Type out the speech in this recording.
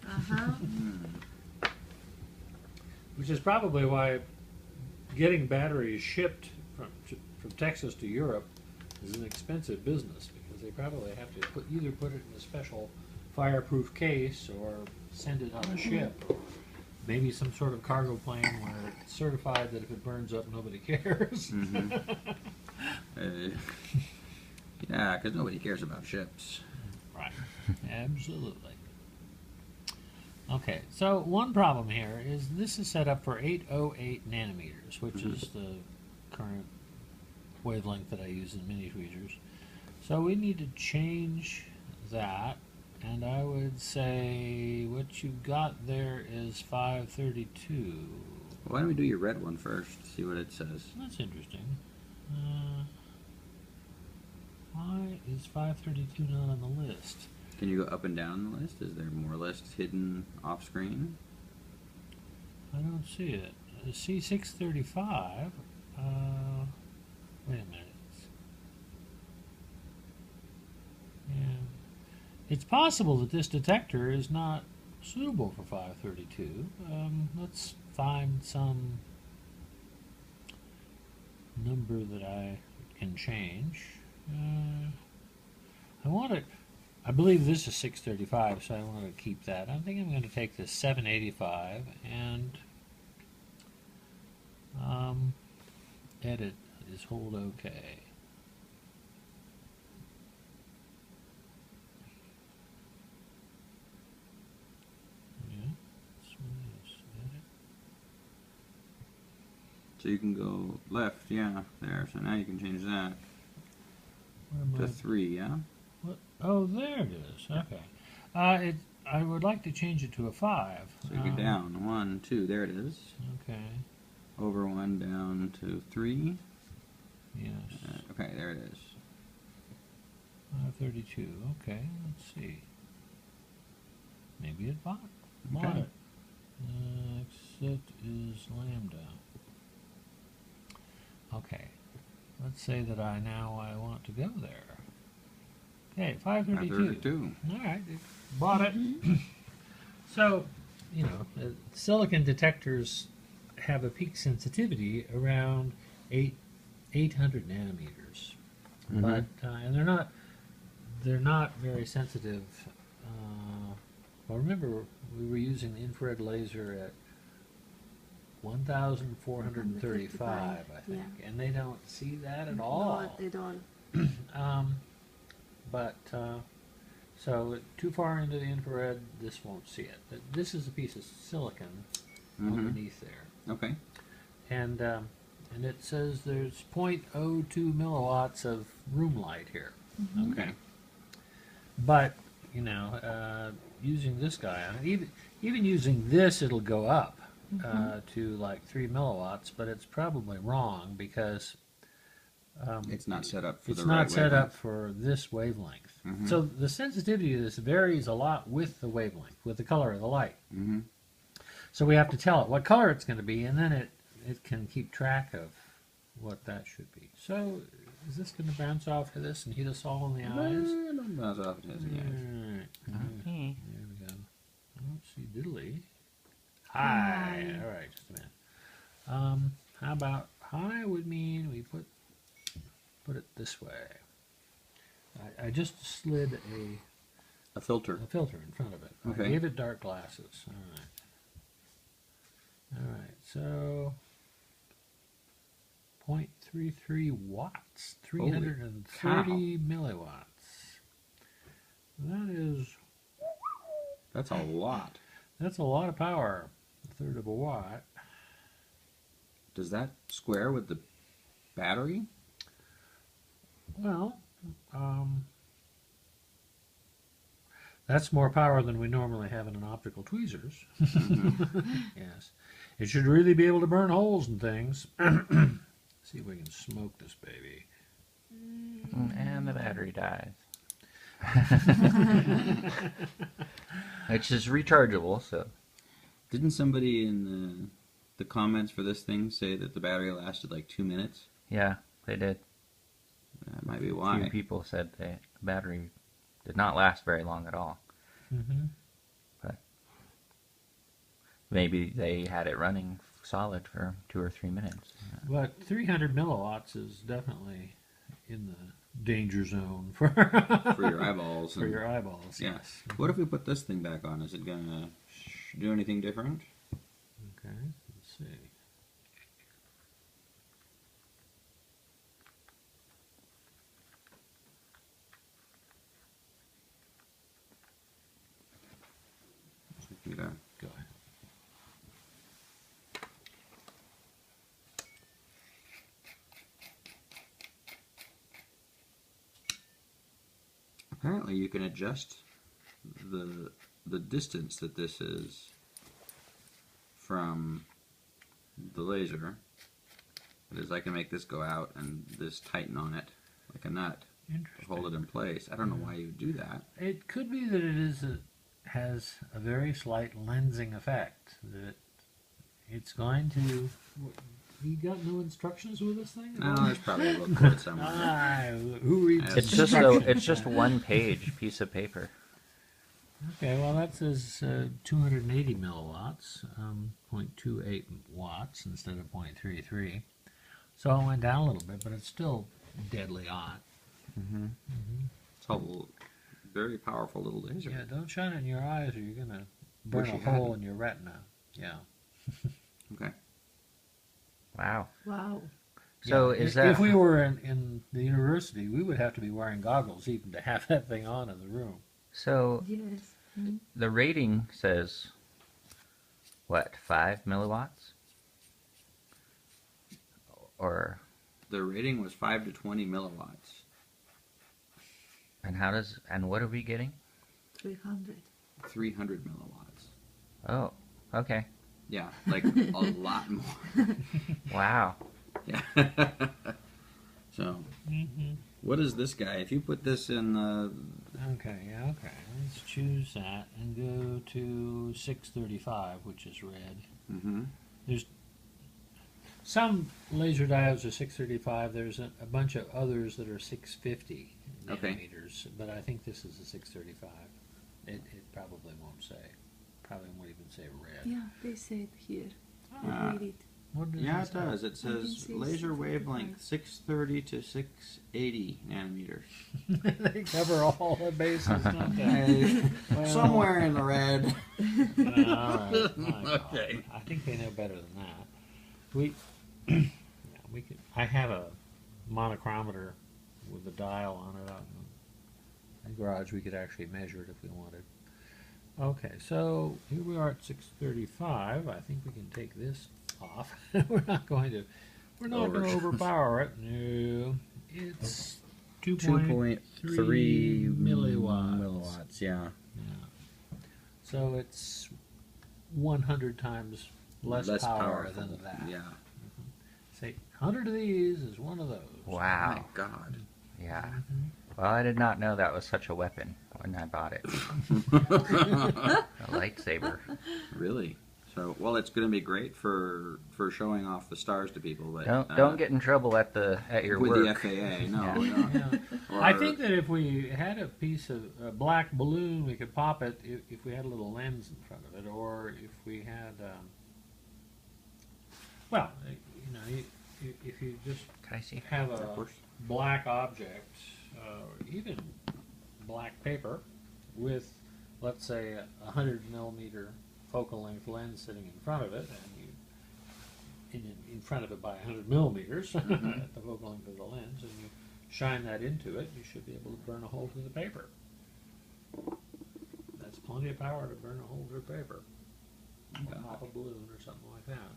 Uh-huh. Which is probably why getting batteries shipped from Texas to Europe is an expensive business, because they probably have to either put it in a special fireproof case or send it on a ship, or maybe some sort of cargo plane where it's certified that if it burns up, nobody cares. Yeah, because nobody cares about ships. Right. Absolutely. Okay, so one problem here is this is set up for 808 nanometers, which is the current wavelength that I use in mini tweezers. So we need to change that, and I would say what you got there is 532. Why don't we do your red one first, see what it says. That's interesting. Why is 532 not on the list? Can you go up and down the list? Is there more lists hidden off screen? I don't see it. C635. Wait a minute. Yeah. It's possible that this detector is not suitable for 532. Let's find some number that I can change. I believe this is 635, so I want to keep that. I think I'm going to take this 785 and edit is hold okay. Yeah, this one is edit. So you can go left, yeah, there. So now you can change that to 3, yeah? What? Oh, there it is. Okay. I would like to change it to a 5. So you go down 1, 2, there it is. Okay. Over 1, down to 3. Yes. Okay, there it is. 532. Okay, let's see. Maybe it bought Okay. it. Exit is lambda. Okay. Let's say that I want to go there. Okay, 532. All right, it bought it. So, you know, silicon detectors have a peak sensitivity around 800 nanometers, but and they're not very sensitive. Well, remember we were using the infrared laser at 1,435, I think, and they don't see that at all. No, they don't. So too far into the infrared, this won't see it. But this is a piece of silicon underneath there. Okay. And it says there's 0.02 milliwatts of room light here. Okay. But you know, using this guy, even using this, it'll go up to like 3 milliwatts. But it's probably wrong because it's not set up for it's the not right set wavelength. up for this wavelength. So the sensitivity of this varies a lot with the wavelength, with the color of the light. So we have to tell it what color it's going to be, and then it can keep track of what that should be. So is this going to bounce off of this and hit us all in the eyes? Don't bounce off it, yeah. Okay. There we go. I don't see diddly. Hi. All right, just a minute. How about high would mean we put it this way. I just slid A filter. a filter in front of it. I Okay. gave it dark glasses. All right, so 0.33 watts, 330 milliwatts. That's a lot. That's a lot of power, a third of a watt. Does that square with the battery? Well, that's more power than we normally have in an optical tweezers. Yes. It should really be able to burn holes and things. See if we can smoke this baby. And the battery dies. Which is rechargeable, so. Didn't somebody in the comments for this thing say that the battery lasted like 2 minutes? Yeah, they did. That might be A why. few people said the battery did not last very long at all. Mm-hmm. But Maybe they had it running solid for 2 or 3 minutes. But 300 milliwatts is definitely in the danger zone for For your eyeballs. for your eyeballs. Yeah. Yes. What if we put this thing back on? Is it gonna do anything different? Okay. Let's see. Okay. Go ahead. Apparently, you can adjust the distance that this is from the laser. That is, I can make this go out and this tighten on it like a nut to Interesting. hold it in place. I don't know why you would do that. It could be that it has a very slight lensing effect. That it's going to. You got no instructions with this thing? No, there's probably a little code somewhere. Who reads It's instructions? just one page piece of paper. Okay, well that says 280 milliwatts, 0.28 watts instead of 0.33. So it went down a little bit, but it's still deadly hot. It's a very powerful little laser. Yeah, don't shine it in your eyes or you're going to burn Wish a you hole hadn't. in your retina. Yeah. Okay. Wow. Wow. So Yeah, is that if we were in the university, we would have to be wearing goggles even to have that thing on in the room. so? Yes. Mhm. The rating says what? 5 milliwatts? Or The rating was 5 to 20 milliwatts. and what are we getting? 300. 300 milliwatts. Oh, okay. Yeah, like a lot more. Wow. Yeah. So, what is this guy? If you put this in the... Okay, yeah, okay. Let's choose that and go to 635, which is red. Mm-hmm. There's some laser diodes are 635. There's a bunch of others that are 650 Okay. nanometers, but I think this is a 635. It probably won't say. Probably won't even say red. Yeah, they say it here. Uh, I read it. What does Yeah, it it say? does. It I can says see laser 655. wavelength 630 to 680 nanometers. They cover all the bases, don't they? Well, Somewhere in the red. all right, my God. Okay. I think they know better than that. Yeah, we could. I have a monochrometer with a dial on it out in the garage. We could actually measure it if we wanted. Okay, so here we are at 635. I think we can take this off. We're not going to overpower it. No, it's 2.3 milliwatts. Yeah. Yeah. So it's 100 times less power powerful. than that. Yeah. Say 100 of these is one of those. Wow. My God. Yeah. Well, I did not know that was such a weapon when I bought it. A lightsaber. Really? So, well, it's going to be great for showing off the stars to people. But Don't get in trouble at your with work. the FAA. No, Yeah. no. Yeah. Or- I think that if we had a piece of a black balloon, we could pop it if we had a little lens in front of it, or if we had, well, you know, if you just Can I see? have Of a course. black object, or even black paper, with, let's say, a 100 millimeter focal length lens sitting in front of it, and you in front of it by 100 millimeters at the focal length of the lens, and you shine that into it, you should be able to burn a hole through the paper. That's plenty of power to burn a hole through paper. Or pop a balloon or something like that.